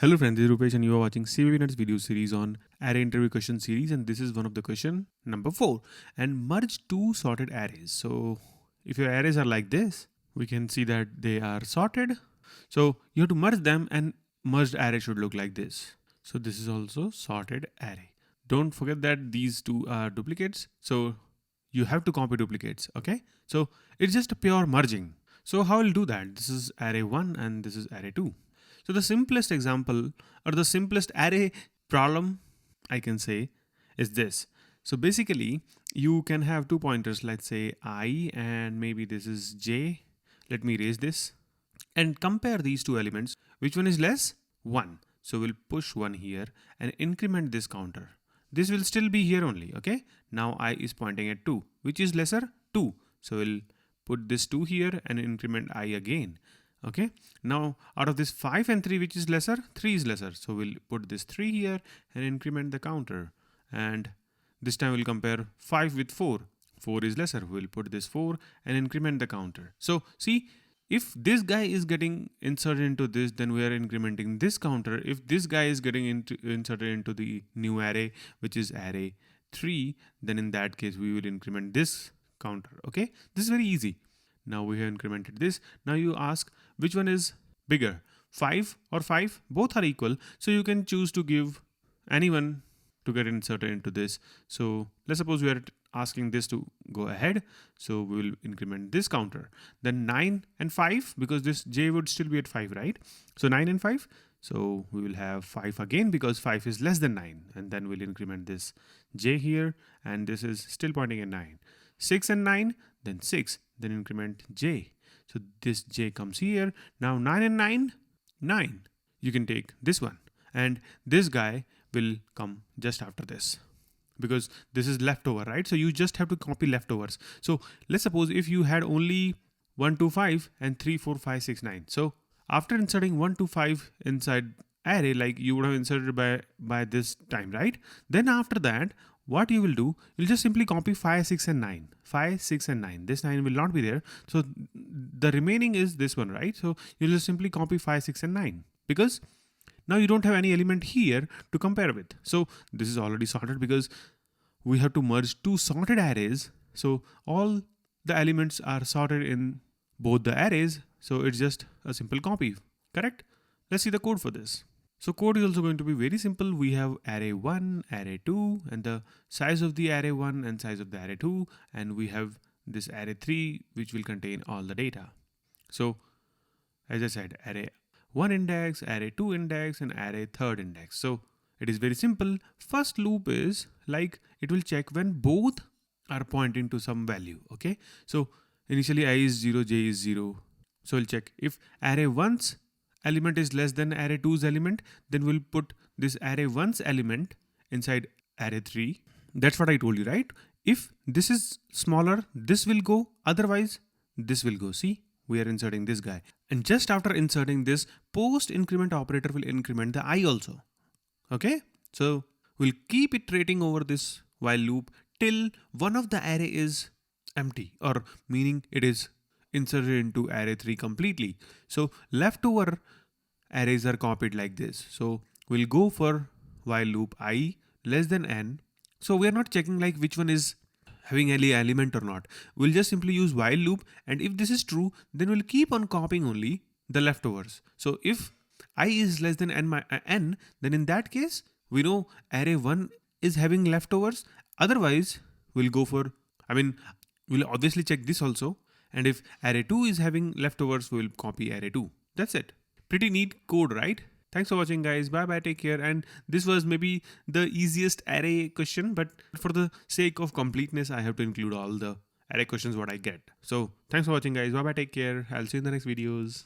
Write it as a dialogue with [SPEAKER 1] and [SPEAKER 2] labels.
[SPEAKER 1] Hello friends, this is Rupesh and you are watching CVB Nuts video series on array interview question series, and this is one of the question number 4. And merge two sorted arrays. So if your arrays are like this, we can see that they are sorted. So you have to merge them, and merged array should look like this. So this is also sorted array. Don't forget that these two are duplicates. So you have to copy duplicates. Okay. So it's just a pure merging. So how I'll do that? This is array 1 and this is array 2. So the simplest example or the simplest array problem I can say is this. So basically you can have two pointers, let's say I and maybe this is j. Let me erase this and compare these two elements. Which one is less? 1. So we'll push 1 here and increment this counter. This will still be here only. Okay. Now I is pointing at 2. Which is lesser? 2. So we'll put this 2 here and increment I again. Okay, now out of this 5 and 3, which is lesser? 3 is lesser. So we'll put this 3 here and increment the counter. And this time we'll compare 5 with 4. 4 is lesser. We'll put this 4 and increment the counter. So see, if this guy is getting inserted into this, then we are incrementing this counter. If this guy is getting inserted into the new array, which is array 3, then in that case we will increment this counter. Okay, this is very easy. Now we have incremented this. Now you ask which one is bigger, 5 or 5? Both are equal. So you can choose to give anyone to get inserted into this. So let's suppose we are asking this to go ahead. So we will increment this counter. Then 9 and 5, because this j would still be at 5, right? So 9 and 5. So we will have 5 again because 5 is less than 9. And then we'll increment this j here. And this is still pointing at 9. 6 and 9, then 6, then increment j. So this j comes here. Now 9 and 9, 9. You can take this one. And this guy will come just after this. Because this is leftover, right? So you just have to copy leftovers. So let's suppose if you had only 1, 2, 5 and 3, 4, 5, 6, 9. So after inserting 1, 2, 5 inside array, like you would have inserted by this time, right? Then after that, what you will do, you'll just simply copy 5, 6 and 9. 5, 6 and 9. This 9 will not be there. So the remaining is this one, right? So you'll just simply copy 5, 6 and 9 because now you don't have any element here to compare with. So this is already sorted because we have to merge two sorted arrays. So all the elements are sorted in both the arrays. So it's just a simple copy, correct? Let's see the code for this. So code is also going to be very simple. We have array 1, array 2, and the size of the array 1 and size of the array 2. And we have this array 3, which will contain all the data. So as I said, array 1 index, array 2 index, and array 3rd index. So it is very simple. First loop is like it will check when both are pointing to some value. Okay. So initially I is 0, j is 0. So we'll check if array 1's element is less than array 2's element, then we'll put this array 1's element inside array 3. That's what I told you, right? If this is smaller, this will go. Otherwise, this will go. See, we are inserting this guy. And just after inserting this, post increment operator will increment the I also. Okay. So we'll keep iterating over this while loop till one of the array is empty, or meaning it is inserted into array 3 completely. So leftover arrays are copied like this. So we'll go for while loop I less than n. So we are not checking like which one is having any element or not. We'll just simply use while loop, and if this is true, then we'll keep on copying only the leftovers. So if I is less than n, then in that case we know array 1 is having leftovers. Otherwise we'll go for, we'll obviously check this also. And if array 2 is having leftovers, we'll copy array 2. That's it. Pretty neat code, right? Thanks for watching, guys. Bye bye. Take care. And this was maybe the easiest array question, but for the sake of completeness, I have to include all the array questions what I get. So thanks for watching, guys. Bye bye. Take care. I'll see you in the next videos.